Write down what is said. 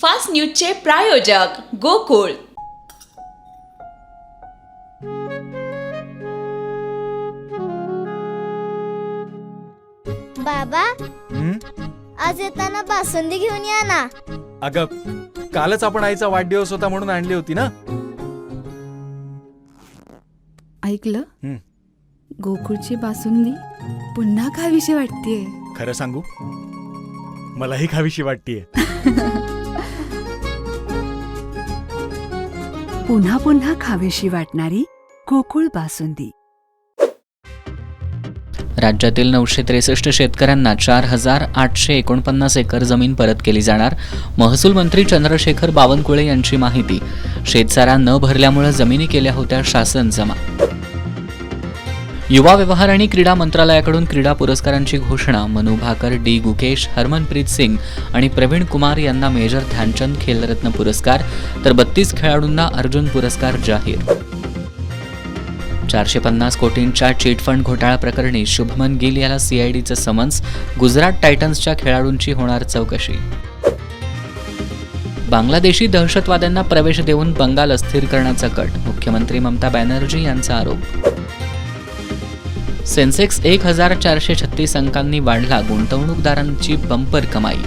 Fast न्यूजचे प्रायोजक गोकुळ. बाबा, आज येताना बासुंदी घेऊन या ना. अगं, कालच आपण आईचा वाढदिवस होता म्हणून आणली होती ना. ऐकलं, गोकुळची बासुंदी पुन्हा खावीशी वाटतेय. खरं सांगू, मलाही खावीशी वाटतेय. पुन्हा पुन्हा खावीशी वाटणारी गोकुळ बासुंदी. राज्यातील 963 शेतकऱ्यांना 4,849 एकर जमीन परत केली जाणार. महसूल मंत्री चंद्रशेखर बावनकुळे यांची माहिती. शेतसारा न भरल्यामुळे जमिनी केल्या होत्या शासन जमा. युवा व्यवहार आणि क्रीडा मंत्रालयाकडून क्रीडा पुरस्कारांची घोषणा. मनू भाकर, डी गुकेश, हरमनप्रीत सिंग आणि प्रवीण कुमार यांना मेजर ध्यानचंद खेलरत्न पुरस्कार, तर 32 खेळाडूंना अर्जुन पुरस्कार जाहीर. 450 कोटींच्या चिटफंड घोटाळा प्रकरणी शुभमन गिल याला सीआयडीचं समन्स. गुजरात टायटन्सच्या खेळाडूंची होणार चौकशी. बांगलादेशी दहशतवाद्यांना प्रवेश देऊन बंगाल अस्थिर करण्याचा कट. मुख्यमंत्री ममता बॅनर्जी यांचा आरोप. सेन्सेक्स 1,436 अंकांनी वाढला. गुंतवणूकदारांची बंपर कमाई.